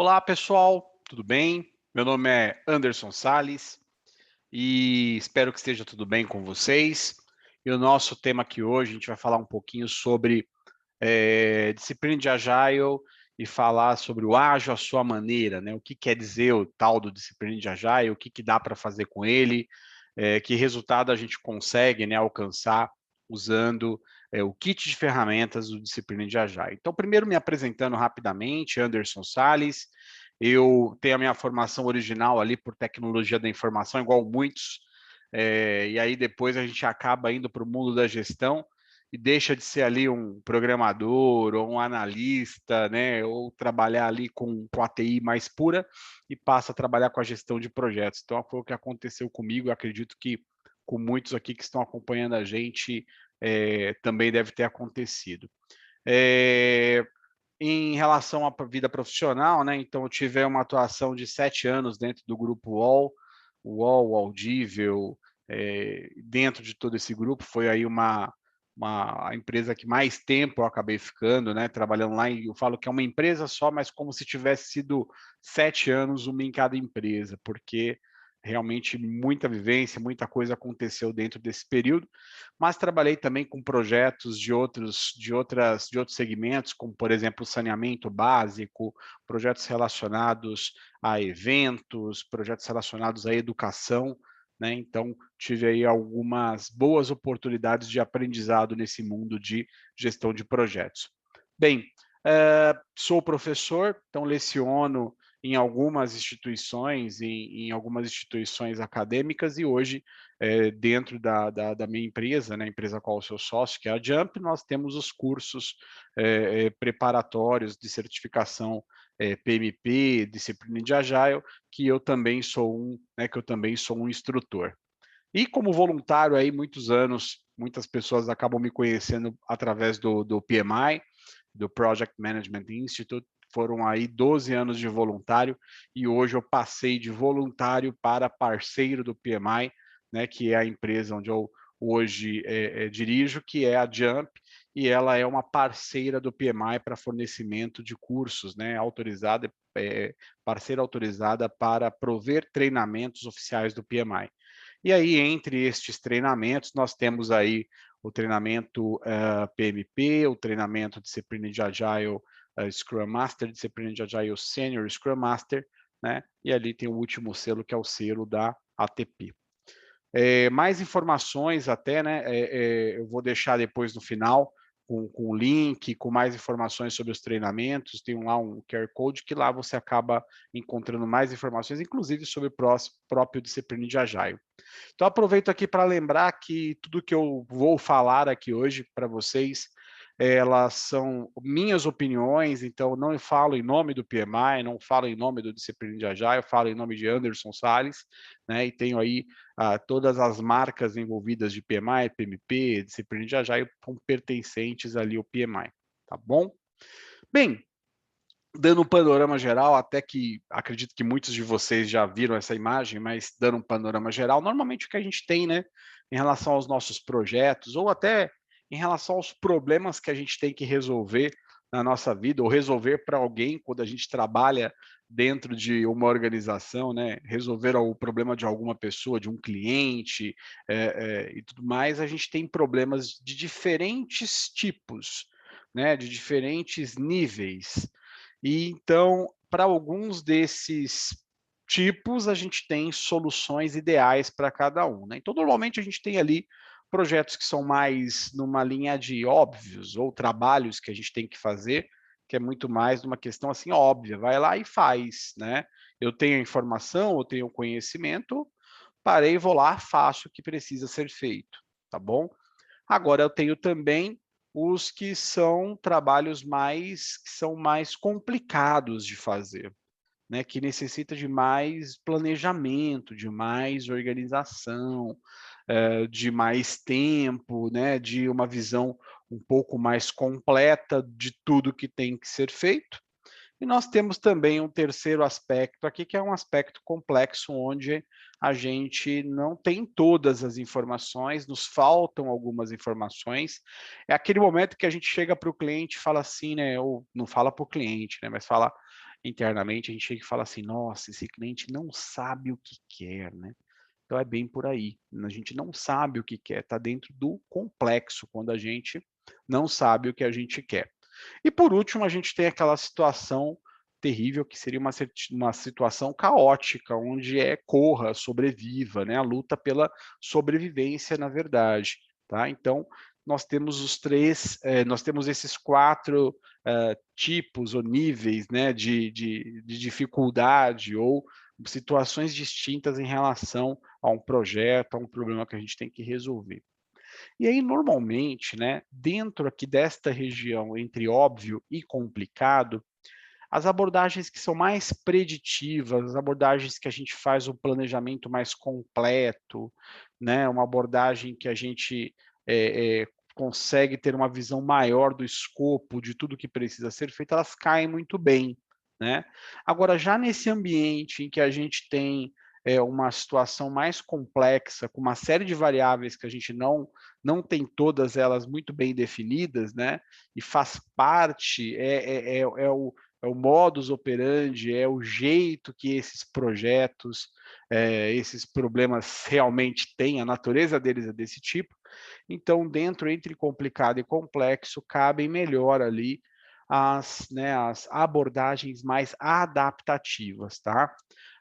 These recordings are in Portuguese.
Olá, pessoal, tudo bem? Meu nome é Anderson Sales e espero que esteja tudo bem com vocês. E o nosso tema aqui hoje, a gente vai falar um pouquinho sobre disciplina de Agile e falar sobre o ágil à sua maneira, né? O que quer dizer o tal do disciplina de Agile, o que dá para fazer com ele, que resultado a gente consegue, né, alcançar usando o kit de ferramentas do disciplina de Agile. Então, primeiro me apresentando rapidamente, Anderson Sales, eu tenho a minha formação original ali por tecnologia da informação, igual muitos, e aí depois a gente acaba indo para o mundo da gestão, e deixa de ser ali um programador ou um analista, né, ou trabalhar ali com a TI mais pura e passa a trabalhar com a gestão de projetos. Então, foi o que aconteceu comigo, eu acredito que com muitos aqui que estão acompanhando a gente, também deve ter acontecido. É, Em relação à vida profissional, né, então eu tive uma atuação de 7 anos dentro do grupo UOL, o Audível, dentro de todo esse grupo, foi aí uma empresa que mais tempo eu acabei ficando, né, trabalhando lá, e eu falo que é uma empresa só, mas como se tivesse sido 7 anos, uma em cada empresa, porque realmente muita vivência, muita coisa aconteceu dentro desse período, mas trabalhei também com projetos de outros segmentos, como, por exemplo, saneamento básico, projetos relacionados a eventos, projetos relacionados à educação, né? Então, tive aí algumas boas oportunidades de aprendizado nesse mundo de gestão de projetos. Bem, sou professor, então leciono em algumas instituições, em algumas instituições acadêmicas, e hoje, dentro da minha empresa, né, a empresa a qual eu sou sócio, que é a Jump, nós temos os cursos preparatórios de certificação PMP, disciplina de Agile, que eu também sou um instrutor. E como voluntário aí muitos anos, muitas pessoas acabam me conhecendo através do PMI, do Project Management Institute, foram aí 12 anos de voluntário, e hoje eu passei de voluntário para parceiro do PMI, né, que é a empresa onde eu hoje dirijo, que é a Jump, e ela é uma parceira do PMI para fornecimento de cursos, né, autorizada, parceira autorizada para prover treinamentos oficiais do PMI. E aí, entre estes treinamentos, nós temos aí o treinamento PMP, o treinamento Disciplina de Agile Scrum Master, Disciplina de Agile Senior Scrum Master, né? E ali tem o último selo, que é o selo da ATP. Mais informações até, né? Eu vou deixar depois no final com o link, com mais informações sobre os treinamentos. Tem lá um QR Code que lá você acaba encontrando mais informações, inclusive sobre o próprio disciplina de Agile. Então, aproveito aqui para lembrar que tudo que eu vou falar aqui hoje para vocês, elas são minhas opiniões, então não falo em nome do PMI, não falo em nome do Disciplina de Agile, eu falo em nome de Anderson Sales, né, e tenho aí todas as marcas envolvidas de PMI, PMP, Disciplina de Agile, pertencentes ali ao PMI, tá bom? Bem, dando um panorama geral, até que acredito que muitos de vocês já viram essa imagem, mas dando um panorama geral, normalmente o que a gente tem, né, em relação aos nossos projetos, ou até em relação aos problemas que a gente tem que resolver na nossa vida, ou resolver para alguém quando a gente trabalha dentro de uma organização, né, resolver o problema de alguma pessoa, de um cliente, e tudo mais, a gente tem problemas de diferentes tipos, né, de diferentes níveis. E então, para alguns desses tipos, a gente tem soluções ideais para cada um, né? Então, normalmente a gente tem ali projetos que são mais numa linha de óbvios, ou trabalhos que a gente tem que fazer, que é muito mais uma questão assim óbvia, vai lá e faz, né? Eu tenho a informação, eu tenho o conhecimento, parei, vou lá, faço o que precisa ser feito, tá bom? Agora eu tenho também os que são trabalhos que são mais complicados de fazer, né, que necessita de mais planejamento, de mais organização, de mais tempo, né, de uma visão um pouco mais completa de tudo que tem que ser feito. E nós temos também um terceiro aspecto aqui, que é um aspecto complexo, onde a gente não tem todas as informações, nos faltam algumas informações. É aquele momento que a gente chega para o cliente e fala assim, né, ou não fala para o cliente, né, mas fala, internamente, a gente chega e fala assim: "Nossa, esse cliente não sabe o que quer", né. Então é bem por aí, a gente não sabe o que quer, está dentro do complexo, quando a gente não sabe o que a gente quer. E por último, a gente tem aquela situação terrível que seria uma situação caótica, onde corra, sobreviva, né, a luta pela sobrevivência, na verdade, tá. Então, nós temos esses 4 tipos ou níveis, né, de dificuldade ou situações distintas em relação a um projeto, a um problema que a gente tem que resolver. E aí, normalmente, né, dentro aqui desta região entre óbvio e complicado, as abordagens que são mais preditivas, as abordagens que a gente faz um planejamento mais completo, né, uma abordagem que a gente consegue ter uma visão maior do escopo de tudo que precisa ser feito, elas caem muito bem, né. Agora, já nesse ambiente em que a gente tem uma situação mais complexa, com uma série de variáveis que a gente não tem todas elas muito bem definidas, né, e faz parte, é o modus operandi, é o jeito que esses projetos, esses problemas realmente têm, a natureza deles é desse tipo. Então, dentro entre complicado e complexo, cabem melhor ali as abordagens mais adaptativas, tá?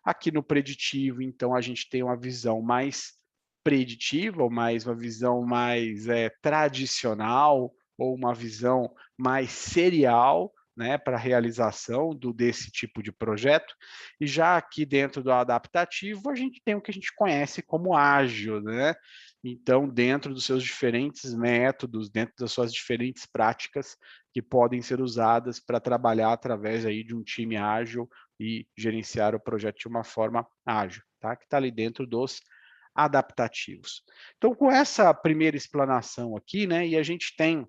Aqui no preditivo, então, a gente tem uma visão mais preditiva, ou mais uma visão mais tradicional, ou uma visão mais serial, né, para a realização desse tipo de projeto. E já aqui dentro do adaptativo, a gente tem o que a gente conhece como ágil, né? Então, dentro dos seus diferentes métodos, dentro das suas diferentes práticas que podem ser usadas para trabalhar através aí de um time ágil e gerenciar o projeto de uma forma ágil, tá? Que está ali dentro dos adaptativos. Então, com essa primeira explanação aqui, né, e a gente tem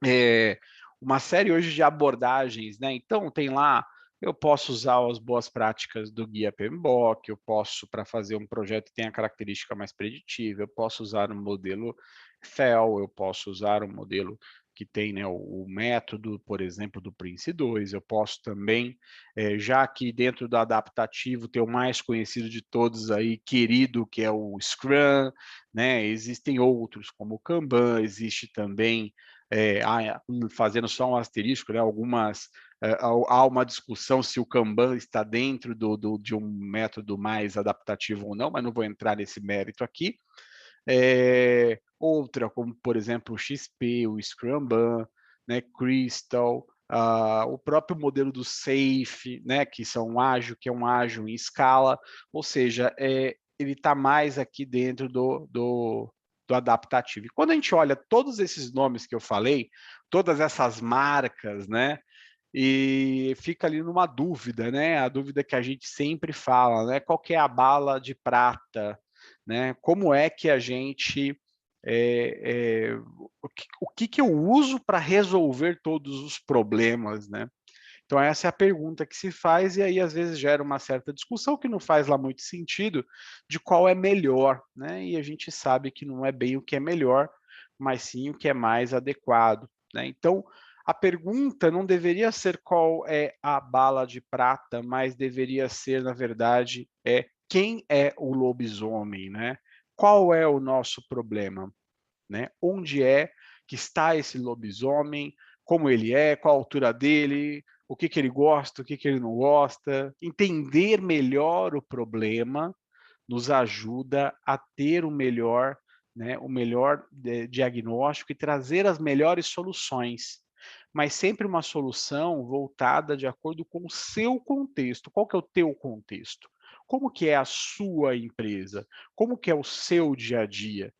eh, uma série hoje de abordagens, né, então tem lá, eu posso usar as boas práticas do guia PMBOK, eu posso, para fazer um projeto que tenha característica mais preditiva, eu posso usar um modelo FEL, eu posso usar um modelo que tem, né, o método, por exemplo, do Prince2, eu posso também, já que dentro do adaptativo tem o mais conhecido de todos aí, querido, que é o Scrum, né, existem outros como o Kanban, existe também fazendo só um asterisco, né, há uma discussão se o Kanban está dentro de um método mais adaptativo ou não, mas não vou entrar nesse mérito aqui. Outra, como por exemplo o XP, o Scrumban, né, Crystal, o próprio modelo do SAFe, né, que é um ágil em escala, ou seja, ele está mais aqui dentro do adaptativo. E quando a gente olha todos esses nomes que eu falei, todas essas marcas, né, e fica ali numa dúvida, né, a dúvida que a gente sempre fala, né, qual que é a bala de prata, né, como é que a gente, o que eu uso para resolver todos os problemas, né? Então essa é a pergunta que se faz, e aí às vezes gera uma certa discussão que não faz lá muito sentido, de qual é melhor, né, e a gente sabe que não é bem o que é melhor, mas sim o que é mais adequado, né. Então, a pergunta não deveria ser qual é a bala de prata, mas deveria ser, na verdade, quem é o lobisomem, né? Qual é o nosso problema, né? Onde é que está esse lobisomem, como ele é, qual a altura dele, o que ele gosta, o que ele não gosta. Entender melhor o problema nos ajuda a ter o melhor diagnóstico e trazer as melhores soluções, mas sempre uma solução voltada de acordo com o seu contexto. Qual que é o teu contexto? Como que é a sua empresa? Como que é o seu dia a dia?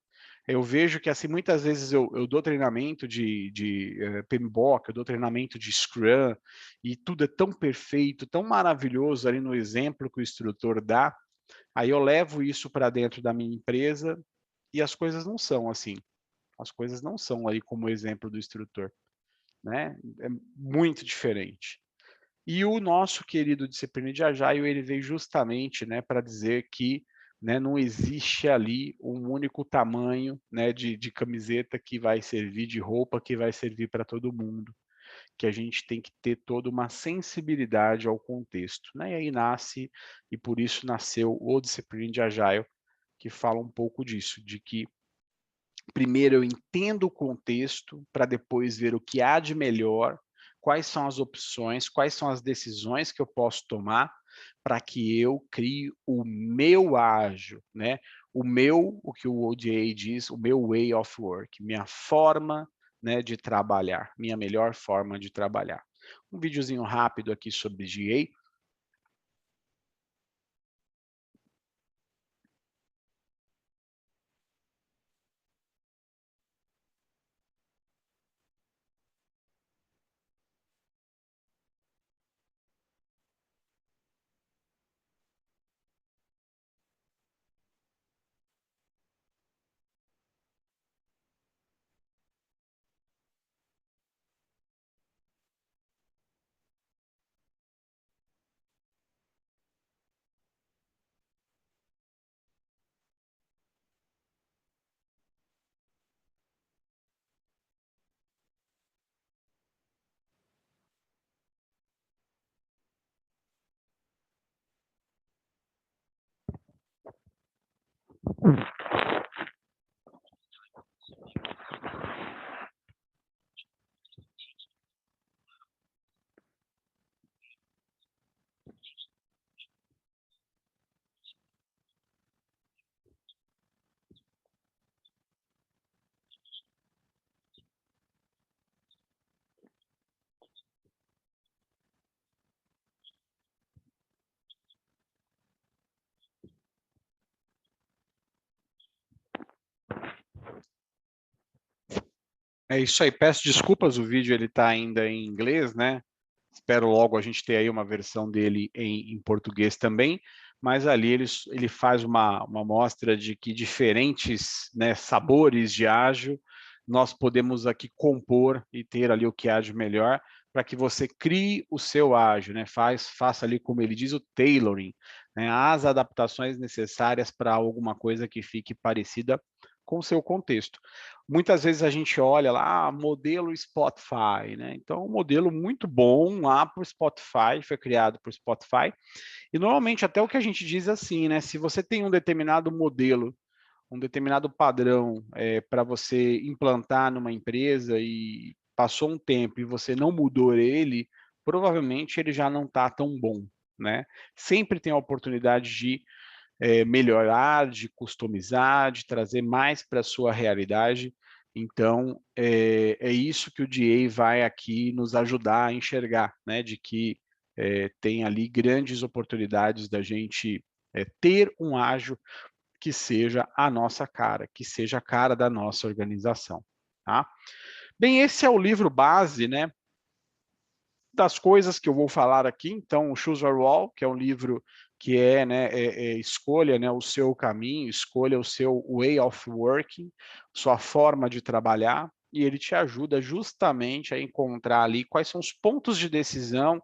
Eu vejo que, assim, muitas vezes eu dou treinamento de PMBOK, eu dou treinamento de Scrum, e tudo é tão perfeito, tão maravilhoso ali no exemplo que o instrutor dá, aí eu levo isso para dentro da minha empresa e as coisas não são assim. As coisas não são aí como o exemplo do instrutor, né? É muito diferente. E o nosso querido disciplina de Agile, ele veio justamente, né, para dizer que, né, não existe ali um único tamanho, né, de camiseta que vai servir, de roupa que vai servir para todo mundo. que a gente tem que ter toda uma sensibilidade ao contexto, né? E aí nasce, e por isso nasceu o Discipline de Agile, que fala um pouco disso, de que primeiro eu entendo o contexto para depois ver o que há de melhor, quais são as opções, quais são as decisões que eu posso tomar para que eu crie o meu ágil, né? O que o ODA diz, o meu way of work, minha forma, né, de trabalhar, minha melhor forma de trabalhar. Um videozinho rápido aqui sobre GA. É isso aí, peço desculpas, o vídeo ele está ainda em inglês, né? Espero logo a gente ter aí uma versão dele em português também, mas ali ele faz uma mostra de que diferentes, né, sabores de ágil nós podemos aqui compor e ter ali o que há de melhor para que você crie o seu ágil, né? Faça ali, como ele diz, o tailoring, né? As adaptações necessárias para alguma coisa que fique parecida com o seu contexto. Muitas vezes a gente olha lá, modelo Spotify, né? Então, um modelo muito bom lá para o Spotify, foi criado por Spotify, e normalmente até o que a gente diz assim, né? Se você tem um determinado modelo, um determinado padrão para você implantar numa empresa e passou um tempo e você não mudou ele, provavelmente ele já não está tão bom, né? Sempre tem a oportunidade de melhorar, de customizar, de trazer mais para a sua realidade. Então, é isso que o DA vai aqui nos ajudar a enxergar, né? De que tem ali grandes oportunidades da gente ter um ágil que seja a nossa cara, que seja a cara da nossa organização. Tá? Bem, esse é o livro base, né? Das coisas que eu vou falar aqui, então, o Choose Your Wall, que é um livro que né, escolha, né, o seu caminho, escolha o seu way of working, sua forma de trabalhar, e ele te ajuda justamente a encontrar ali quais são os pontos de decisão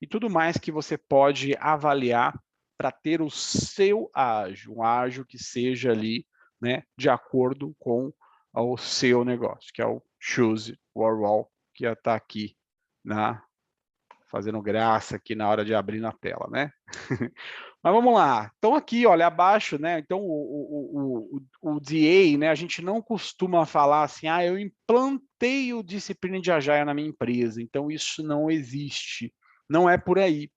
e tudo mais que você pode avaliar para ter o seu ágil, um ágil que seja ali, né, de acordo com o seu negócio, que é o Choose Your Wall, que já está aqui na fazendo graça aqui na hora de abrir na tela, né? Mas vamos lá. Então aqui, olha, abaixo, né? Então o DA, né? A gente não costuma falar assim, ah, eu implantei o disciplina de Agile na minha empresa, então isso não existe. Não é por aí.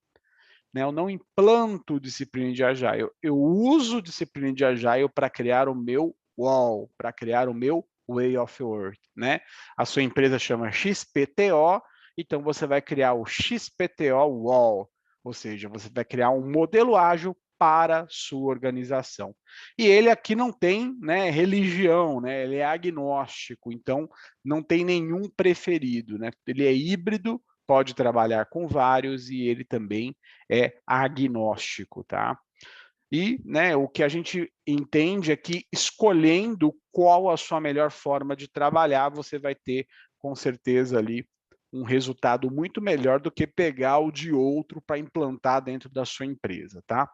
Né? Eu não implanto disciplina de Agile, eu uso disciplina de Agile para criar o meu wall, para criar o meu way of work, né? A sua empresa chama XPTO, então você vai criar o XPTO Wall, ou seja, você vai criar um modelo ágil para sua organização. E ele aqui não tem, né, religião, né? Ele é agnóstico, então não tem nenhum preferido, né? Ele é híbrido, pode trabalhar com vários e ele também é agnóstico, tá? E né, o que a gente entende é que escolhendo qual a sua melhor forma de trabalhar, você vai ter com certeza ali um resultado muito melhor do que pegar o de outro para implantar dentro da sua empresa, tá?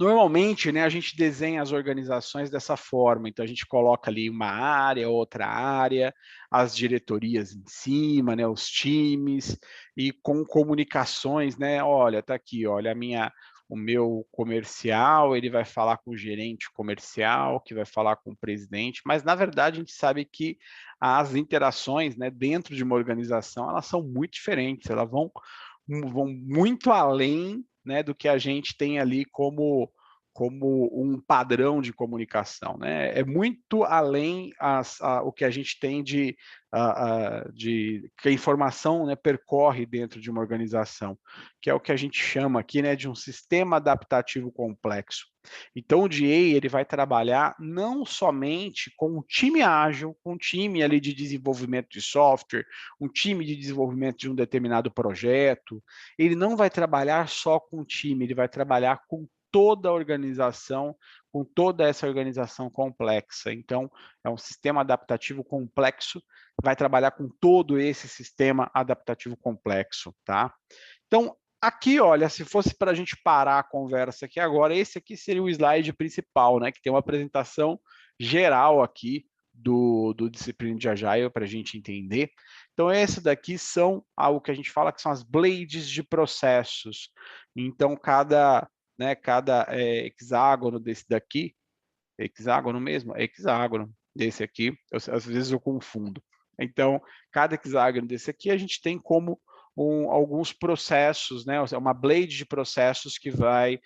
Normalmente, né, a gente desenha as organizações dessa forma, então a gente coloca ali uma área, outra área, as diretorias em cima, né, os times, e com comunicações, né, olha, tá aqui, olha, o meu comercial, ele vai falar com o gerente comercial, que vai falar com o presidente, mas na verdade a gente sabe que as interações, né, dentro de uma organização, elas são muito diferentes, elas vão muito além, né, do que a gente tem ali como um padrão de comunicação, né? É muito além o que a gente tem de que a informação, né, percorre dentro de uma organização, que é o que a gente chama aqui, né, de um sistema adaptativo complexo. Então o DA ele vai trabalhar não somente com um time ágil, com um time ali de desenvolvimento de software, um time de desenvolvimento de um determinado projeto. Ele não vai trabalhar só com o time, ele vai trabalhar com toda a organização, com toda essa organização complexa. Então, é um sistema adaptativo complexo, vai trabalhar com todo esse sistema adaptativo complexo, tá? Então, aqui, olha, se fosse para a gente parar a conversa aqui agora, esse aqui seria o slide principal, né? Que tem uma apresentação geral aqui do Disciplina de Agile para a gente entender. Então, esse daqui são algo que a gente fala que são as blades de processos. Então, cada hexágono desse daqui, hexágono mesmo? É hexágono desse aqui, às vezes eu confundo. Então, cada hexágono desse aqui, a gente tem como alguns processos, né? Uma blade de processos que vai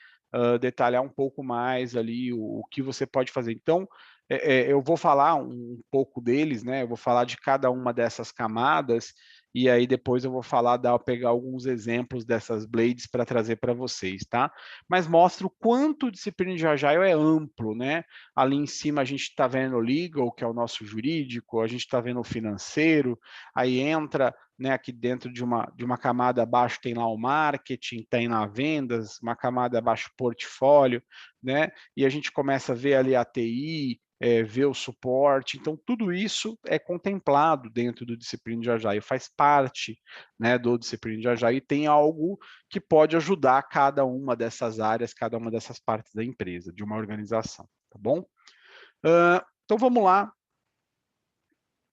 detalhar um pouco mais ali o que você pode fazer. Então, eu vou falar um pouco deles, né? Eu vou falar de cada uma dessas camadas e aí depois eu vou pegar alguns exemplos dessas blades para trazer para vocês, tá? Mas mostra o quanto o Disciplina de Agile é amplo, né? Ali em cima a gente está vendo o legal, que é o nosso jurídico, a gente está vendo o financeiro, aí entra, né, aqui dentro de uma camada abaixo tem lá o marketing, tem lá vendas, uma camada abaixo portfólio, né? E a gente começa a ver ali a TI, ver o suporte, então tudo isso é contemplado dentro do Disciplina de Agile, faz parte, né, do Disciplina de Agile e tem algo que pode ajudar cada uma dessas áreas, cada uma dessas partes da empresa, de uma organização, tá bom? Então vamos lá.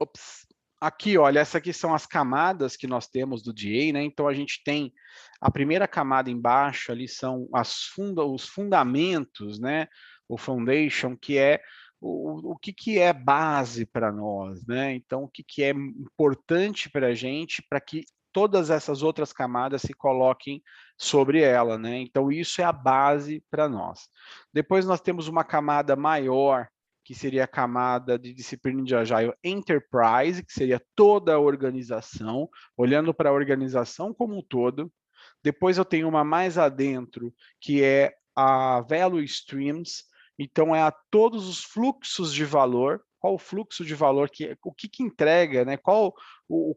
Ops. Aqui, olha, essas aqui são as camadas que nós temos do DA, né? Então a gente tem a primeira camada embaixo ali são os fundamentos, né? O foundation, que é o que é base para nós, né? Então, o que é importante para a gente para que todas essas outras camadas se coloquem sobre ela, né? Então, isso é a base para nós. Depois nós temos uma camada maior, que seria a camada de Disciplina de Agile Enterprise, que seria toda a organização, olhando para a organização como um todo. Depois eu tenho uma mais adentro, que é a Value Streams, então é a todos os fluxos de valor, qual o fluxo de valor, o que entrega, né?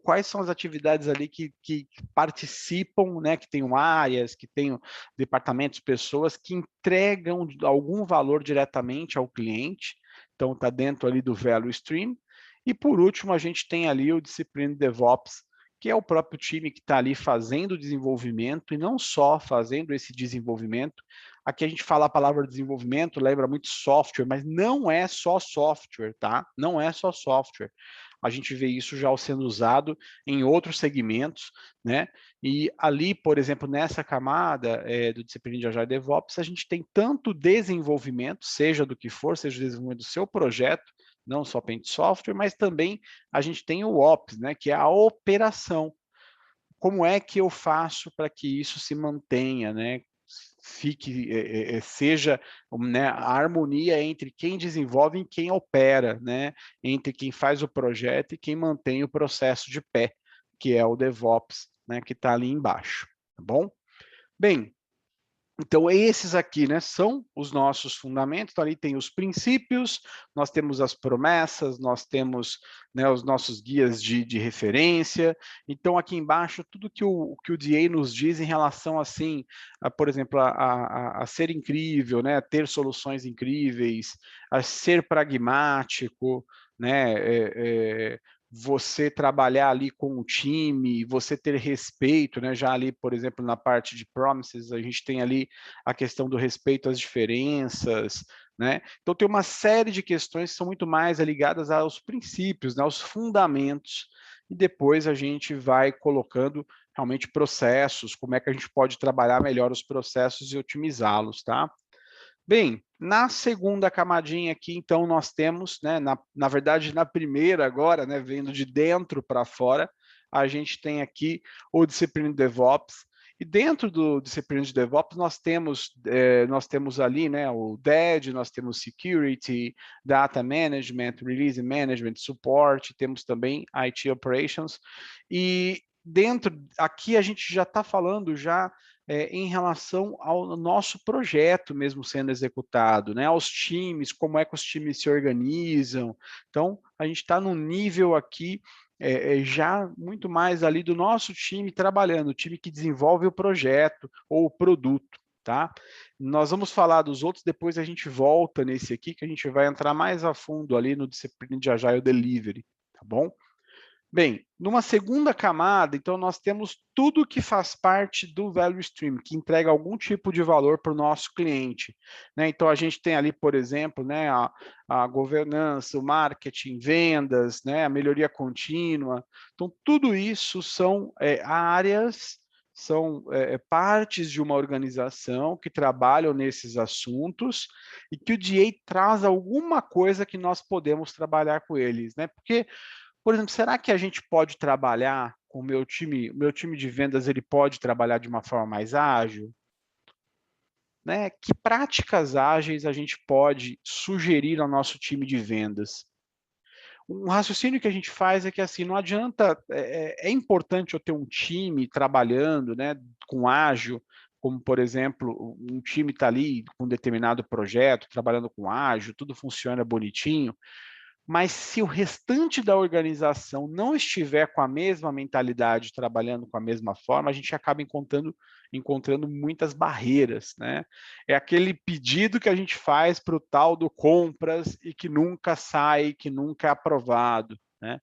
Quais são as atividades ali que participam, né? Que tenham áreas, que tenham departamentos, pessoas que entregam algum valor diretamente ao cliente. Então está dentro ali do Value Stream. E por último, a gente tem ali o Disciplina de DevOps, que é o próprio time que está ali fazendo o desenvolvimento e não só fazendo esse desenvolvimento. Aqui a gente fala a palavra desenvolvimento, lembra muito software, mas não é só software, tá? Não é só software. A gente vê isso já sendo usado em outros segmentos, né? E ali, por exemplo, nessa camada do Disciplina de Agile DevOps, a gente tem tanto desenvolvimento, seja do que for, seja o desenvolvimento do seu projeto, não somente software, mas também a gente tem o Ops, né, que é a operação. Como é que eu faço para que isso se mantenha, né? Seja, né, a harmonia entre quem desenvolve e quem opera, né? Entre quem faz o projeto e quem mantém o processo de pé, que é o DevOps, né, que está ali embaixo, tá bom? Bem, então, esses aqui, né, são os nossos fundamentos. Então, ali tem os princípios, nós temos as promessas, nós temos, né, os nossos guias de referência. Então, aqui embaixo, tudo que o DA nos diz em relação, assim, por exemplo, a ser incrível, né, a ter soluções incríveis, a ser pragmático, né, você trabalhar ali com o time, você ter respeito, né? Já ali, por exemplo, na parte de promises, a gente tem ali a questão do respeito às diferenças, né? Então tem uma série de questões que são muito mais ligadas aos princípios, né? Aos fundamentos, e depois a gente vai colocando realmente processos, como é que a gente pode trabalhar melhor os processos e otimizá-los, tá? Bem, na segunda camadinha aqui, então, nós temos, né, na verdade, na primeira agora, né, vendo de dentro para fora, a gente tem aqui o disciplina de DevOps, e dentro do disciplina de DevOps nós temos ali, né, o DED, nós temos Security, Data Management, Release Management, Support, temos também IT Operations, e dentro, aqui a gente já está falando já em relação ao nosso projeto mesmo sendo executado, né? Aos times, como é que os times se organizam. Então, a gente está num nível aqui já muito mais ali do nosso time trabalhando, o time que desenvolve o projeto ou o produto, tá? Nós vamos falar dos outros, depois a gente volta nesse aqui, que a gente vai entrar mais a fundo ali no disciplina de Agile Delivery, tá bom? Bem, numa segunda camada, então nós temos tudo que faz parte do value stream, que entrega algum tipo de valor para o nosso cliente, né? Então a gente tem ali, por exemplo, né, a governança, o marketing, vendas, né, a melhoria contínua. Então tudo isso são áreas, são partes de uma organização que trabalham nesses assuntos e que o DA traz alguma coisa que nós podemos trabalhar com eles, né? Porque por exemplo, será que a gente pode trabalhar com o meu time de vendas, ele pode trabalhar de uma forma mais ágil? Né? Que práticas ágeis a gente pode sugerir ao nosso time de vendas? Um raciocínio que a gente faz é que assim, não adianta, é importante eu ter um time trabalhando, né, com ágil, como por exemplo, um time está ali com um determinado projeto, trabalhando com ágil, tudo funciona bonitinho, mas se o restante da organização não estiver com a mesma mentalidade, trabalhando com a mesma forma, a gente acaba encontrando muitas barreiras, né? É aquele pedido que a gente faz para o tal do compras e que nunca sai, que nunca é aprovado, né?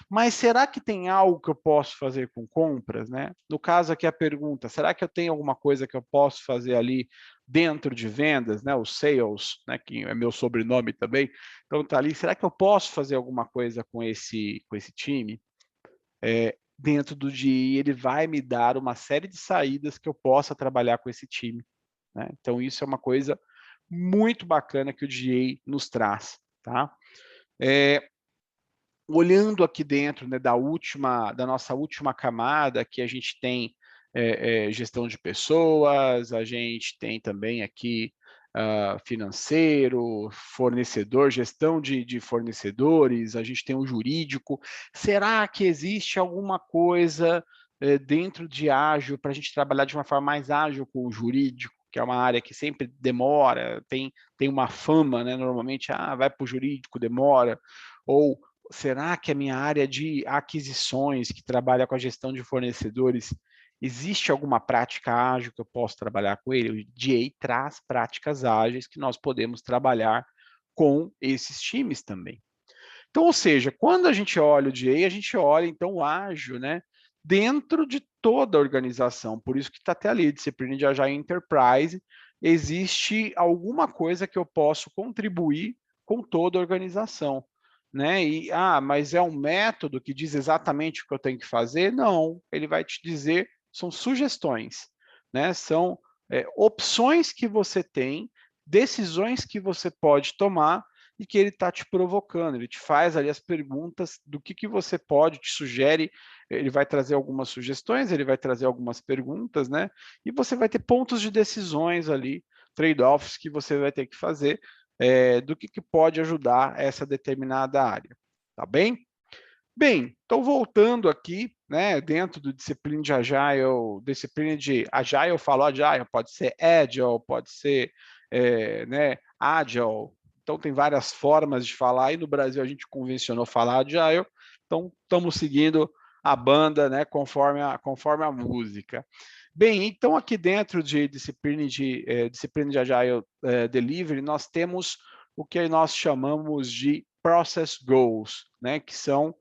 Mas será que tem algo que eu posso fazer com compras, né? No caso aqui a pergunta, será que eu tenho alguma coisa que eu posso fazer ali dentro de vendas, né? O sales, né? Que é meu sobrenome também. Então tá ali, será que eu posso fazer alguma coisa com esse time? Dentro do DI, ele vai me dar uma série de saídas que eu possa trabalhar com esse time, né? Então isso é uma coisa muito bacana que o GA nos traz, tá? Olhando aqui dentro, né, da nossa última camada, que a gente tem gestão de pessoas, a gente tem também aqui financeiro, fornecedor, gestão de fornecedores, a gente tem o jurídico. Será que existe alguma coisa dentro de ágil para a gente trabalhar de uma forma mais ágil com o jurídico? Que é uma área que sempre demora, tem uma fama, né? Normalmente, vai para o jurídico, demora, ou será que a minha área de aquisições, que trabalha com a gestão de fornecedores, existe alguma prática ágil que eu posso trabalhar com ele? O DA traz práticas ágeis que nós podemos trabalhar com esses times também. Então, ou seja, quando a gente olha o DA, a gente olha, então, o ágil, né? Dentro de toda a organização. Por isso que está até ali, disciplina de Agile Enterprise, existe alguma coisa que eu posso contribuir com toda a organização. Né? Mas é um método que diz exatamente o que eu tenho que fazer? Não, ele vai te dizer, são sugestões, né? São opções que você tem, decisões que você pode tomar e que ele está te provocando, ele te faz ali as perguntas do que você pode, te sugere, ele vai trazer algumas sugestões, ele vai trazer algumas perguntas, né? E você vai ter pontos de decisões ali, trade-offs que você vai ter que fazer do que pode ajudar essa determinada área, tá bem? Bem, então voltando aqui, né, dentro do disciplina de Agile, eu falo Agile, pode ser Agile, pode ser né, Agile, então tem várias formas de falar, e no Brasil a gente convencionou falar Agile, então estamos seguindo a banda, né, conforme a música. Bem, então aqui dentro de disciplina de Agile Delivery, nós temos o que nós chamamos de Process Goals, né, que são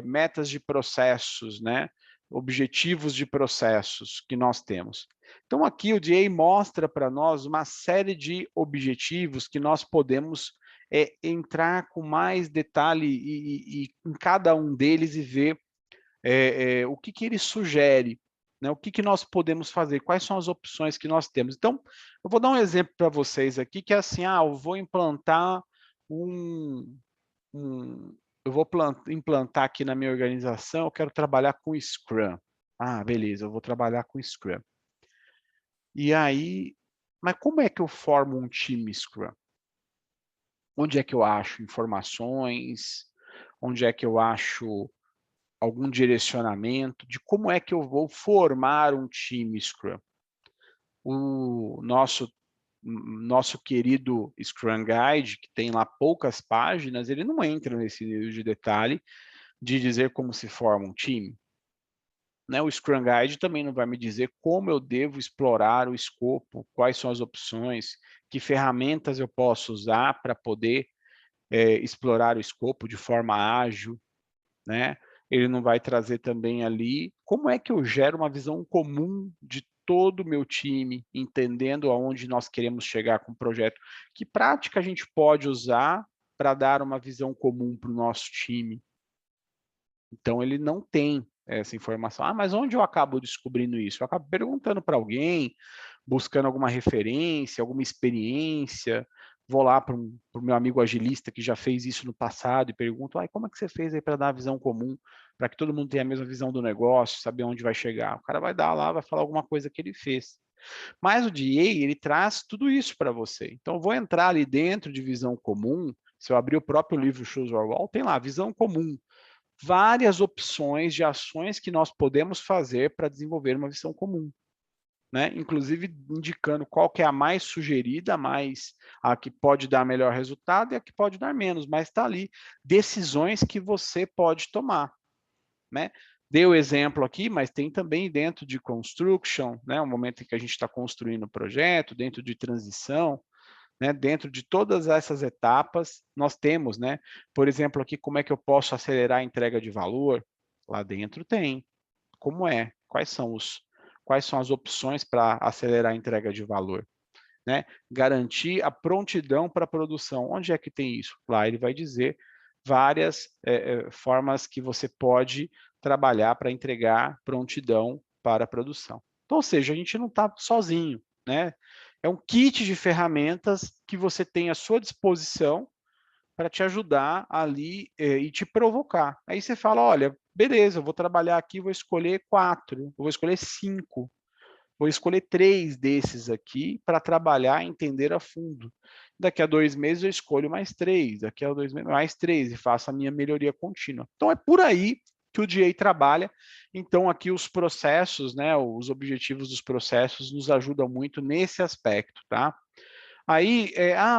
metas de processos, né? Objetivos de processos que nós temos. Então, aqui o DA mostra para nós uma série de objetivos que nós podemos entrar com mais detalhe e em cada um deles e ver o que ele sugere, né? O que nós podemos fazer, quais são as opções que nós temos. Então, eu vou dar um exemplo para vocês aqui, que é assim, eu vou implantar eu vou implantar aqui na minha organização, eu quero trabalhar com Scrum. Beleza, eu vou trabalhar com Scrum. E aí, mas como é que eu formo um time Scrum? Onde é que eu acho informações? Onde é que eu acho algum direcionamento de como é que eu vou formar um time Scrum? O nosso querido Scrum Guide, que tem lá poucas páginas, ele não entra nesse nível de detalhe de dizer como se forma um time. Né? O Scrum Guide também não vai me dizer como eu devo explorar o escopo, quais são as opções, que ferramentas eu posso usar para poder explorar o escopo de forma ágil, né? Ele não vai trazer também ali como é que eu gero uma visão comum de todo o meu time, entendendo aonde nós queremos chegar com o projeto. Que prática a gente pode usar para dar uma visão comum para o nosso time? Então, ele não tem essa informação. Mas onde eu acabo descobrindo isso? Eu acabo perguntando para alguém, buscando alguma referência, alguma experiência, vou lá para o meu amigo agilista que já fez isso no passado e pergunto, como é que você fez aí para dar a visão comum, para que todo mundo tenha a mesma visão do negócio, saber onde vai chegar? O cara vai dar lá, vai falar alguma coisa que ele fez. Mas o DA, ele traz tudo isso para você. Então, eu vou entrar ali dentro de visão comum, se eu abrir o próprio livro Choose Your Wall, tem lá, visão comum. Várias opções de ações que nós podemos fazer para desenvolver uma visão comum. Né? Inclusive indicando qual que é a mais sugerida, a que pode dar melhor resultado e a que pode dar menos, mas está ali decisões que você pode tomar. Né? Dei o exemplo aqui, mas tem também dentro de construction, né? O momento em que a gente está construindo o projeto, dentro de transição, né? Dentro de todas essas etapas, nós temos, né? Por exemplo, aqui, como é que eu posso acelerar a entrega de valor? Lá dentro tem. Como é? Quais são as opções para acelerar a entrega de valor? Né? Garantir a prontidão para a produção. Onde é que tem isso? Lá ele vai dizer várias formas que você pode trabalhar para entregar prontidão para a produção. Então, ou seja, a gente não está sozinho, né? É um kit de ferramentas que você tem à sua disposição para te ajudar ali e te provocar. Aí você fala, olha, beleza, eu vou trabalhar aqui, vou escolher 4, eu vou escolher 5, vou escolher 3 desses aqui para trabalhar e entender a fundo. Daqui a 2 meses eu escolho mais 3, daqui a 2 meses mais 3 e faço a minha melhoria contínua. Então é por aí que o DA trabalha. Então aqui os processos, né, os objetivos dos processos nos ajudam muito nesse aspecto, tá? Aí,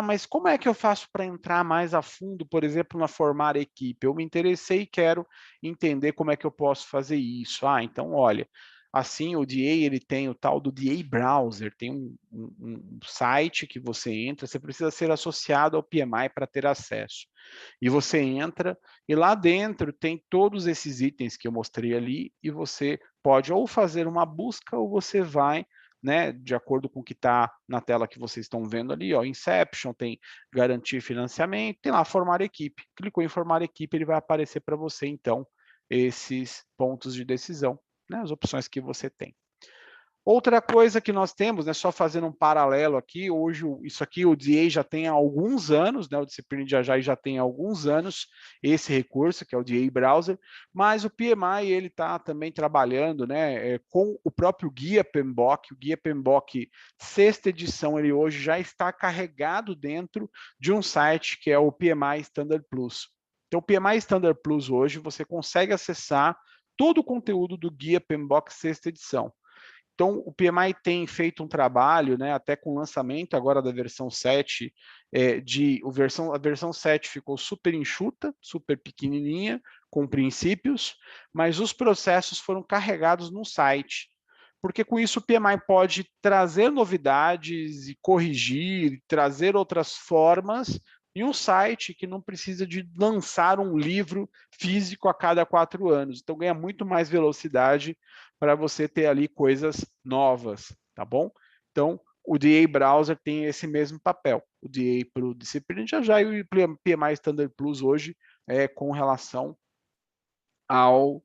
mas como é que eu faço para entrar mais a fundo, por exemplo, na formar equipe? Eu me interessei e quero entender como é que eu posso fazer isso. Então, olha, assim, o DA ele tem o tal do DA Browser, tem um site que você entra, você precisa ser associado ao PMI para ter acesso. E você entra, e lá dentro tem todos esses itens que eu mostrei ali, e você pode ou fazer uma busca, ou você vai, né, de acordo com o que está na tela que vocês estão vendo ali, Inception, tem garantir financiamento, tem lá formar equipe. Clicou em formar equipe, ele vai aparecer para você, então, esses pontos de decisão, né, as opções que você tem. Outra coisa que nós temos, né, só fazendo um paralelo aqui, hoje isso aqui o DA já tem há alguns anos, né, o Discipline de Agile já tem há alguns anos esse recurso, que é o DA Browser, mas o PMI ele está também trabalhando, né, com o próprio Guia PMBOK, o Guia PMBOK sexta edição, ele hoje já está carregado dentro de um site que é o PMI Standard Plus. Então o PMI Standard Plus hoje você consegue acessar todo o conteúdo do Guia PMBOK sexta edição. Então, o PMI tem feito um trabalho, né, até com o lançamento agora da versão 7, a versão 7 ficou super enxuta, super pequenininha, com princípios, mas os processos foram carregados no site, porque com isso o PMI pode trazer novidades e corrigir, trazer outras formas em um site que não precisa de lançar um livro físico a cada 4 anos. Então, ganha muito mais velocidade para você ter ali coisas novas, tá bom? Então, o DA Browser tem esse mesmo papel. O DA para o Discipline já e o PMI Standard Plus hoje com relação ao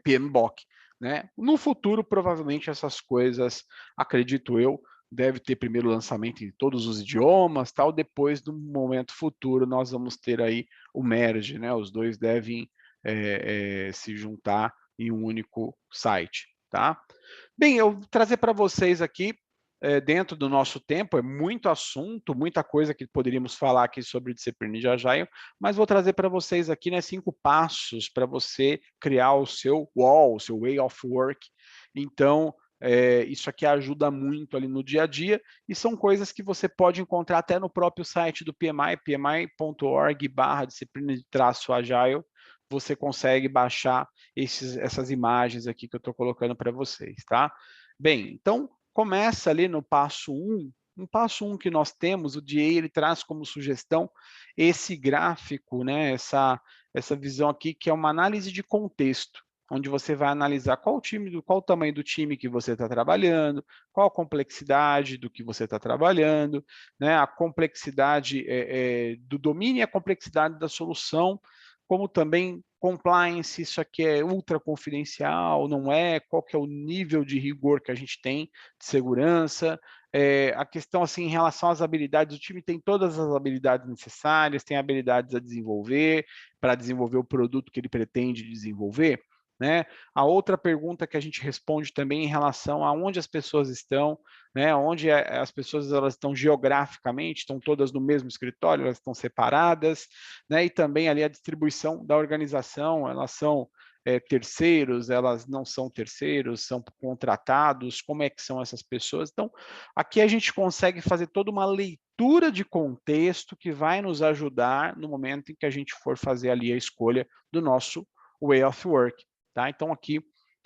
PMBOK. Né? No futuro, provavelmente, essas coisas, acredito eu, deve ter primeiro lançamento em todos os idiomas, tal. Depois, no momento futuro, nós vamos ter aí o merge, né? Os dois devem se juntar em um único site, tá? Bem, eu vou trazer para vocês aqui, dentro do nosso tempo, é muito assunto, muita coisa que poderíamos falar aqui sobre disciplina de Agile, mas vou trazer para vocês aqui, né, 5 passos para você criar o seu wall, o seu way of work. Então, isso aqui ajuda muito ali no dia a dia, e são coisas que você pode encontrar até no próprio site do PMI, pmi.org/disciplina-agile, você consegue baixar essas imagens aqui que eu estou colocando para vocês, tá? Bem, então começa ali no passo 1, um passo 1 que nós temos, o DA ele traz como sugestão esse gráfico, né, essa visão aqui que é uma análise de contexto, onde você vai analisar qual o tamanho do time que você está trabalhando, qual a complexidade do que você está trabalhando, né, a complexidade do domínio e a complexidade da solução, como também compliance, isso aqui é ultra confidencial, não é? Qual que é o nível de rigor que a gente tem de segurança? A questão, assim, em relação às habilidades, o time tem todas as habilidades necessárias, tem habilidades a desenvolver, para desenvolver o produto que ele pretende desenvolver, né? A outra pergunta que a gente responde também em relação a onde as pessoas estão, né? Onde as pessoas elas estão geograficamente, estão todas no mesmo escritório, elas estão separadas, né? E também ali a distribuição da organização, elas são terceiros, elas não são terceiros, são contratados, como é que são essas pessoas? Então, aqui a gente consegue fazer toda uma leitura de contexto que vai nos ajudar no momento em que a gente for fazer ali a escolha do nosso way of work. Tá? Então, aqui,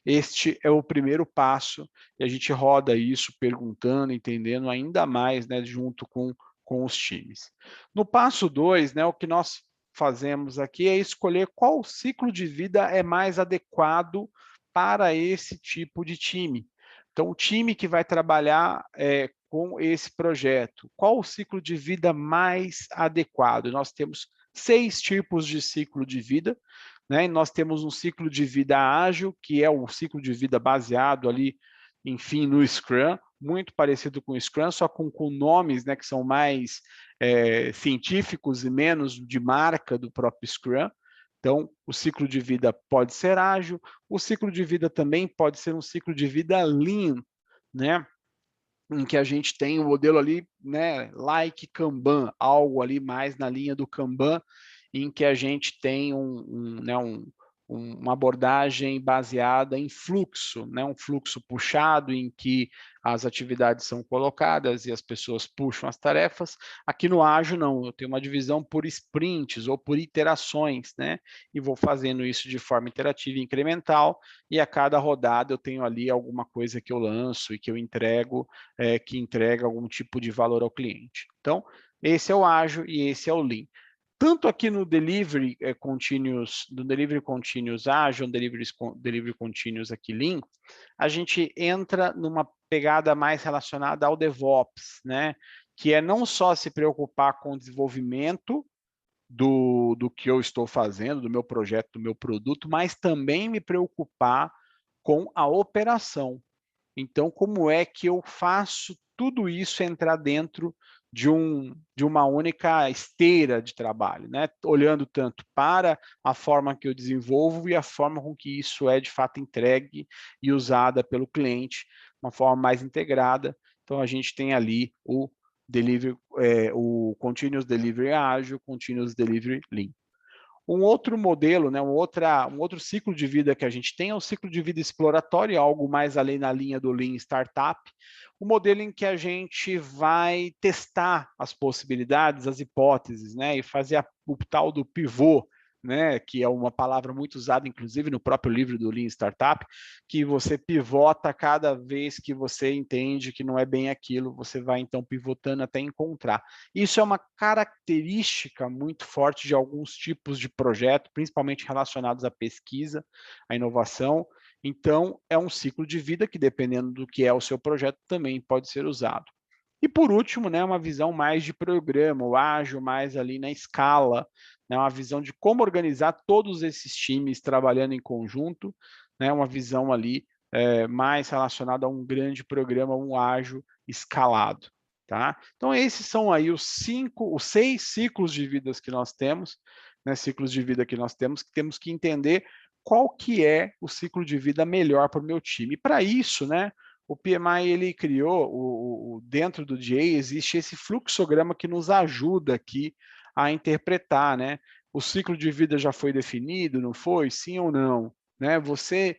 este é o primeiro passo, e a gente roda isso perguntando, entendendo ainda mais, né, junto com os times. No passo 2, né, o que nós fazemos aqui é escolher qual ciclo de vida é mais adequado para esse tipo de time. Então, o time que vai trabalhar com esse projeto, qual o ciclo de vida mais adequado? Nós temos 6 tipos de ciclo de vida, né? E nós temos um ciclo de vida ágil, que é o ciclo de vida baseado ali, enfim, no Scrum, muito parecido com o Scrum, só com nomes, né, que são mais científicos e menos de marca do próprio Scrum. Então, o ciclo de vida pode ser ágil, o ciclo de vida também pode ser um ciclo de vida lean, né? Em que a gente tem um modelo ali, né, like Kanban, algo ali mais na linha do Kanban, em que a gente tem uma abordagem baseada em fluxo, né, um fluxo puxado em que as atividades são colocadas e as pessoas puxam as tarefas. Aqui no Ágil, não, eu tenho uma divisão por sprints ou por iterações, né, e vou fazendo isso de forma iterativa e incremental, e a cada rodada eu tenho ali alguma coisa que eu lanço e que eu entrego, que entrega algum tipo de valor ao cliente. Então, esse é o ágil e esse é o lean. Tanto aqui no Delivery Continuous, do Delivery Continuous Ágil, Delivery Continuous aqui Lean, a gente entra numa pegada mais relacionada ao DevOps, né? Que é não só se preocupar com o desenvolvimento do que eu estou fazendo, do meu projeto, do meu produto, mas também me preocupar com a operação. Então, como é que eu faço tudo isso entrar dentro de uma única esteira de trabalho, né? Olhando tanto para a forma que eu desenvolvo e a forma com que isso é de fato entregue e usada pelo cliente, uma forma mais integrada. Então, a gente tem ali o delivery, o Continuous Delivery Ágil, Continuous Delivery Lean. Um outro modelo, né, um outro ciclo de vida que a gente tem é o ciclo de vida exploratório, algo mais além na linha do Lean Startup, o modelo em que a gente vai testar as possibilidades, as hipóteses, né, e fazer o tal do pivô, né, que é uma palavra muito usada, inclusive, no próprio livro do Lean Startup, que você pivota cada vez que você entende que não é bem aquilo, você vai, então, pivotando até encontrar. Isso é uma característica muito forte de alguns tipos de projeto, principalmente relacionados à pesquisa, à inovação. Então, é um ciclo de vida que, dependendo do que é o seu projeto, também pode ser usado. E por último, né, uma visão mais de programa, o ágil mais ali na escala, né, uma visão de como organizar todos esses times trabalhando em conjunto, né, uma visão ali mais relacionada a um grande programa, um ágil escalado. Tá? Então, esses são aí os 6 ciclos de vida que nós temos, né, ciclos de vida que temos que entender qual que é o ciclo de vida melhor para o meu time. Para isso, né, o PMI ele criou, dentro do DA existe esse fluxograma que nos ajuda aqui a interpretar, né? O ciclo de vida já foi definido, não foi? Sim ou não? Né? Você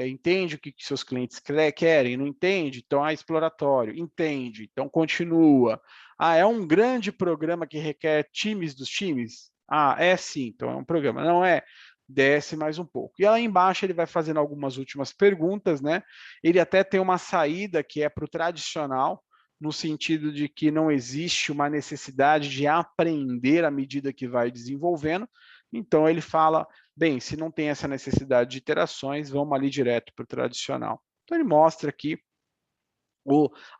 entende o que seus clientes querem? Não entende? Então, é exploratório. Entende? Então, continua. Ah, é um grande programa que requer times dos times? Ah, é sim, então é um programa. Não é? Desce mais um pouco. E lá embaixo ele vai fazendo algumas últimas perguntas, né? Ele até tem uma saída que é para o tradicional, no sentido de que não existe uma necessidade de aprender à medida que vai desenvolvendo. Então ele fala, bem, se não tem essa necessidade de iterações, vamos ali direto para o tradicional. Então ele mostra aqui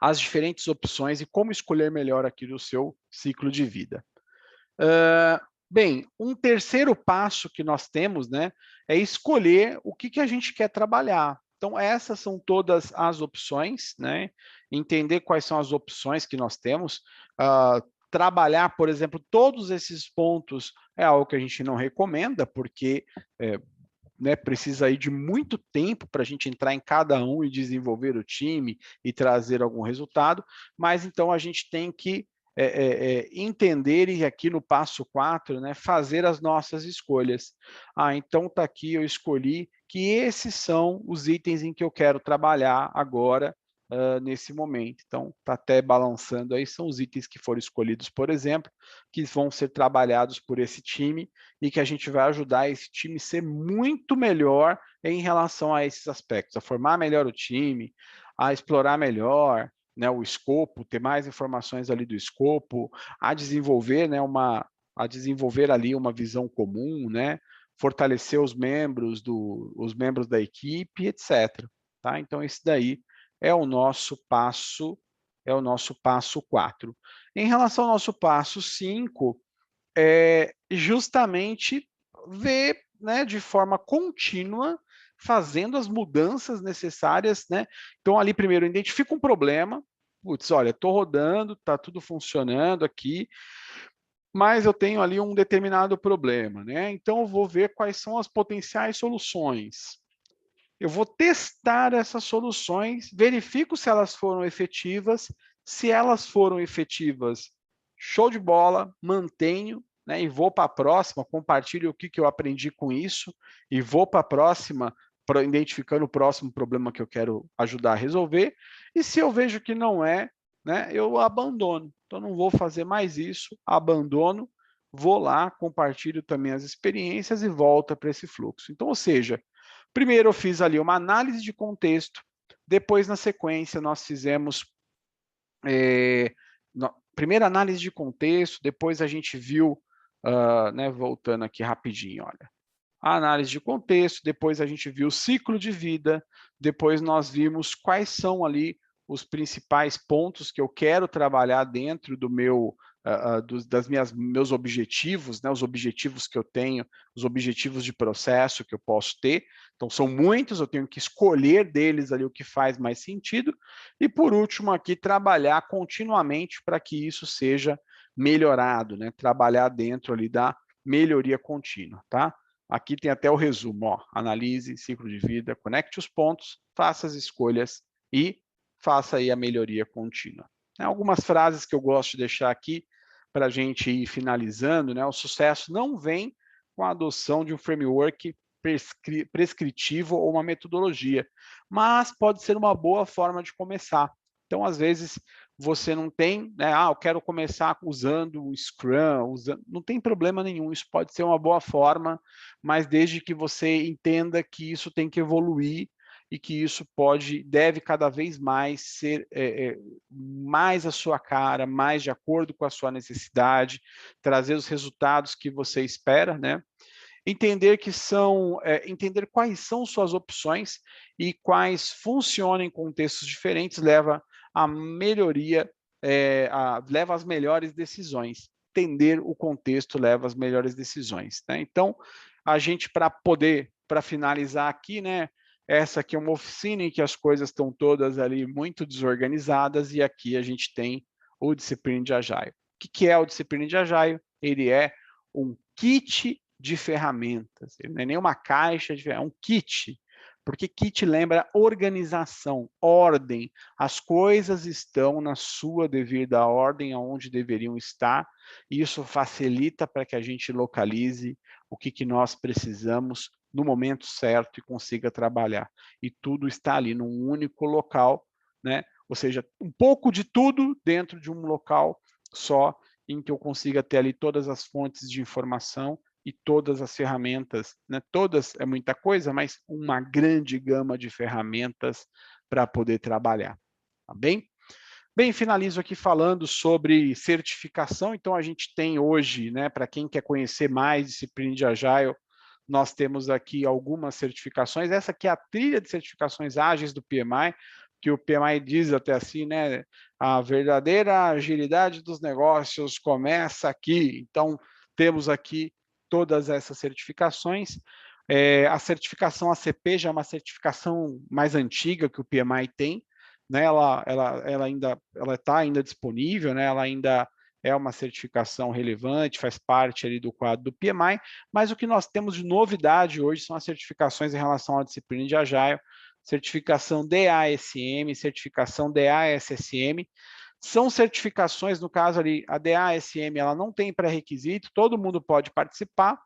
as diferentes opções e como escolher melhor aqui do seu ciclo de vida. Bem, um terceiro passo que nós temos, né, é escolher o que a gente quer trabalhar. Então, essas são todas as opções, né? Entender quais são as opções que nós temos. Trabalhar, por exemplo, todos esses pontos é algo que a gente não recomenda, porque né, precisa aí de muito tempo para a gente entrar em cada um e desenvolver o time e trazer algum resultado, mas então a gente tem que entender e aqui no passo 4, né, fazer as nossas escolhas. Ah, então está aqui, eu escolhi que esses são os itens em que eu quero trabalhar agora, nesse momento. Então, está até balançando aí, são os itens que foram escolhidos, por exemplo, que vão ser trabalhados por esse time e que a gente vai ajudar esse time a ser muito melhor em relação a esses aspectos, a formar melhor o time, a explorar melhor, né, o escopo, ter mais informações ali do escopo, a desenvolver, né, a desenvolver ali uma visão comum, né, fortalecer os membros da equipe, etc. Tá? Então, esse daí é o nosso passo 4. Em relação ao nosso passo 5, justamente ver, né, de forma contínua, fazendo as mudanças necessárias, né? Então, ali primeiro, identifica um problema. Putz, olha, estou rodando, está tudo funcionando aqui, mas eu tenho ali um determinado problema, né? Então, eu vou ver quais são as potenciais soluções. Eu vou testar essas soluções, verifico se elas foram efetivas. Se elas foram efetivas, show de bola, mantenho, né, e vou para a próxima, compartilho o que eu aprendi com isso, e vou para a próxima, identificando o próximo problema que eu quero ajudar a resolver. E se eu vejo que não é, né, eu abandono. Então, não vou fazer mais isso, abandono, vou lá, compartilho também as experiências e volta para esse fluxo. Então, ou seja, primeiro eu fiz ali uma análise de contexto, depois na sequência nós fizemos primeira análise de contexto, depois a gente viu, né, voltando aqui rapidinho, olha, a análise de contexto, depois a gente viu o ciclo de vida, depois nós vimos quais são ali os principais pontos que eu quero trabalhar dentro do meus objetivos, né, os objetivos que eu tenho, os objetivos de processo que eu posso ter. Então, são muitos, eu tenho que escolher deles ali o que faz mais sentido. E, por último, aqui, trabalhar continuamente para que isso seja melhorado, né? Trabalhar dentro ali da melhoria contínua, tá? Aqui tem até o resumo, ó, analise, ciclo de vida, conecte os pontos, faça as escolhas e faça aí a melhoria contínua. Algumas frases que eu gosto de deixar aqui para a gente ir finalizando, né? O sucesso não vem com a adoção de um framework prescritivo ou uma metodologia, mas pode ser uma boa forma de começar. Então, às vezes, você não tem, né, eu quero começar usando o Scrum, não tem problema nenhum, isso pode ser uma boa forma, mas desde que você entenda que isso tem que evoluir e que isso deve cada vez mais ser mais a sua cara, mais de acordo com a sua necessidade, trazer os resultados que você espera, né? Entender quais são suas opções e quais funcionam em contextos diferentes leva à melhoria, leva às melhores decisões. Entender o contexto leva às melhores decisões, né? Então, a gente, para finalizar aqui, né? Essa aqui é uma oficina em que as coisas estão todas ali muito desorganizadas e aqui a gente tem o Discipline de Agile. O que é o Discipline de Agile? Ele é um kit de ferramentas. Ele não é nem uma caixa, é um kit. Porque kit lembra organização, ordem. As coisas estão na sua devida ordem, aonde deveriam estar. E isso facilita para que a gente localize o que nós precisamos no momento certo e consiga trabalhar. E tudo está ali num único local, né? Ou seja, um pouco de tudo dentro de um local só, em que eu consiga ter ali todas as fontes de informação e todas as ferramentas, né? Todas é muita coisa, mas uma grande gama de ferramentas para poder trabalhar, tá bem? Bem, finalizo aqui falando sobre certificação. Então, a gente tem hoje, né, para quem quer conhecer mais disciplina de Agile, nós temos aqui algumas certificações. Essa aqui é a trilha de certificações ágeis do PMI, que o PMI diz até assim, né, a verdadeira agilidade dos negócios começa aqui. Então, temos aqui todas essas certificações. A certificação ACP já é uma certificação mais antiga que o PMI tem, né? Ela ainda está ainda disponível, né? Ela ainda é uma certificação relevante, faz parte ali do quadro do PMI, mas o que nós temos de novidade hoje são as certificações em relação à disciplina de Agile, certificação DASM, certificação DASSM, são certificações, no caso ali, a DASM, ela não tem pré-requisito, todo mundo pode participar,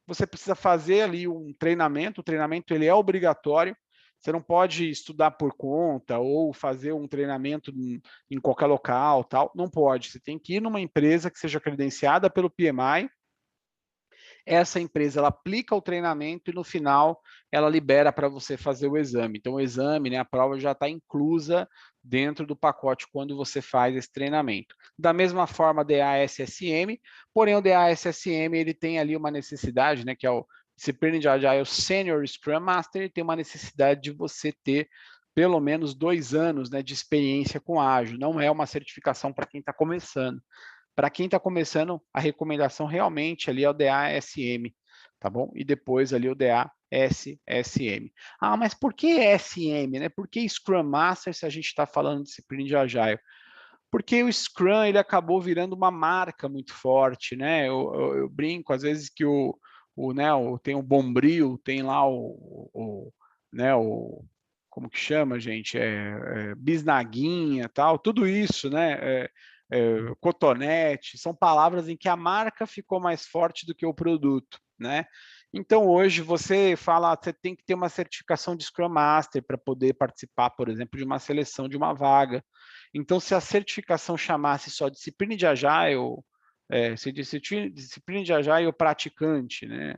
você precisa fazer ali um treinamento, o treinamento ele é obrigatório, você não pode estudar por conta ou fazer um treinamento em qualquer local, tal, não pode, você tem que ir numa empresa que seja credenciada pelo PMI, essa empresa ela aplica o treinamento e no final ela libera para você fazer o exame. Então o exame, né, a prova já está inclusa dentro do pacote quando você faz esse treinamento. Da mesma forma, a DASSM, porém o DASSM ele tem ali uma necessidade, né, que é o Discipline de Agile Senior Scrum Master, ele tem uma necessidade de você ter pelo menos 2 anos, né, de experiência com ágil. Não é uma certificação para quem está começando. Para quem está começando, a recomendação realmente ali é o DASM, tá bom? E depois ali o DASSM. Mas por que SM, né? Por que Scrum Master se a gente está falando de disciplina de Agile? Porque o Scrum ele acabou virando uma marca muito forte, né? Eu brinco às vezes que tem o Bombril, tem lá né, como que chama, gente? Bisnaguinha, tal, tudo isso, né? Cotonete, são palavras em que a marca ficou mais forte do que o produto, né? Então, hoje, você fala, você tem que ter uma certificação de Scrum Master para poder participar, por exemplo, de uma seleção de uma vaga. Então, se a certificação chamasse só disciplina de Agile, se disciplina de Agile praticante, né?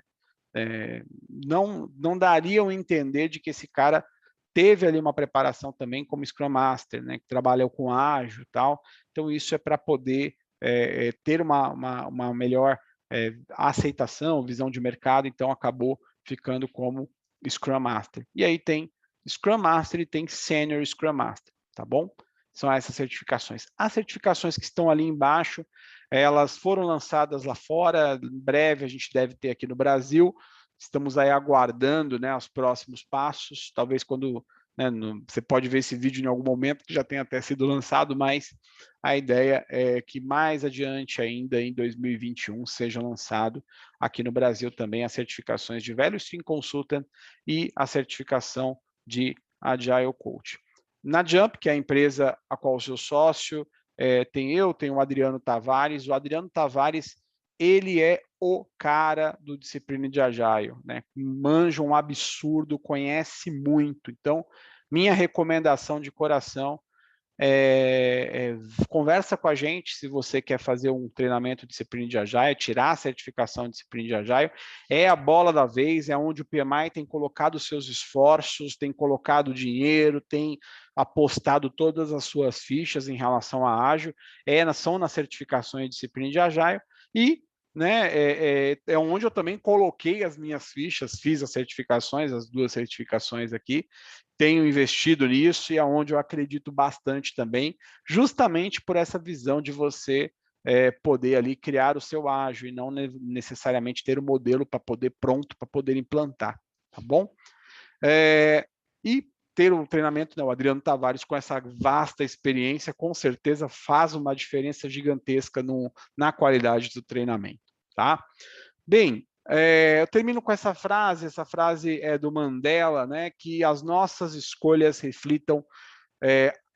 Não dariam a entender de que esse cara teve ali uma preparação também como Scrum Master, né, que trabalhou com ágil e tal. Então, isso é para poder ter uma melhor aceitação, visão de mercado, então acabou ficando como Scrum Master. E aí tem Scrum Master e tem Senior Scrum Master, tá bom? São essas certificações. As certificações que estão ali embaixo, elas foram lançadas lá fora, em breve a gente deve ter aqui no Brasil, estamos aí aguardando, né, os próximos passos, talvez quando, né, você pode ver esse vídeo em algum momento que já tenha até sido lançado, mas a ideia é que mais adiante ainda, em 2021, seja lançado aqui no Brasil também as certificações de Value Stream Consultant e a certificação de Agile Coach. Na Jump, que é a empresa a qual eu sou sócio, tem o Adriano Tavares. O Adriano Tavares, ele é o cara do Disciplina de Agile, né? Manja um absurdo, conhece muito. Então, minha recomendação de coração conversa com a gente se você quer fazer um treinamento de disciplina de Agile, tirar a certificação de disciplina de Agile. É a bola da vez, é onde o PMI tem colocado seus esforços, tem colocado dinheiro, tem apostado todas as suas fichas em relação à Ágil, são nas certificações de disciplina de Agile, e né, é onde eu também coloquei as minhas fichas, fiz as certificações, as 2 certificações aqui, tenho investido nisso e aonde eu acredito bastante também, justamente por essa visão de você poder ali criar o seu ágil e não necessariamente ter o modelo para poder pronto para poder implantar, tá bom? E ter um treinamento, né, o Adriano Tavares com essa vasta experiência, com certeza faz uma diferença gigantesca na qualidade do treinamento, tá? Bem, eu termino com essa frase é do Mandela, né, que as nossas escolhas reflitam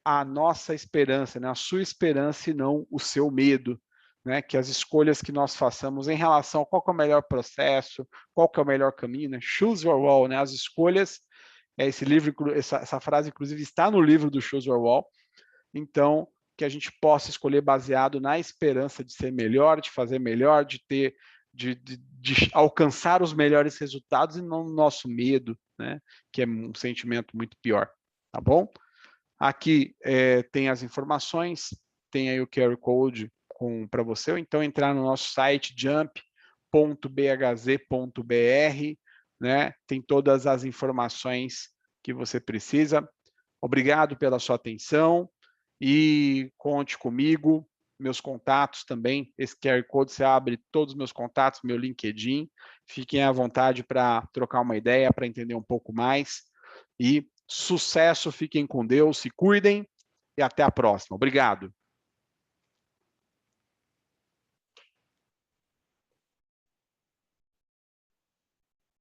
a nossa esperança, né, a sua esperança e não o seu medo, né, que as escolhas que nós façamos em relação a qual que é o melhor processo, qual que é o melhor caminho, né, choose your wall, né, as escolhas, esse livro, essa frase inclusive está no livro do Choose Your Wall, então que a gente possa escolher baseado na esperança de ser melhor, de fazer melhor, de ter de alcançar os melhores resultados e não o nosso medo, né? Que é um sentimento muito pior, tá bom? Aqui tem as informações, tem aí o QR Code para você, ou então entrar no nosso site jump.bhz.br, né? Tem todas as informações que você precisa. Obrigado pela sua atenção e conte comigo, meus contatos também. Esse QR Code você abre todos os meus contatos, meu LinkedIn. Fiquem à vontade para trocar uma ideia, para entender um pouco mais. E sucesso, fiquem com Deus, se cuidem e até a próxima. Obrigado.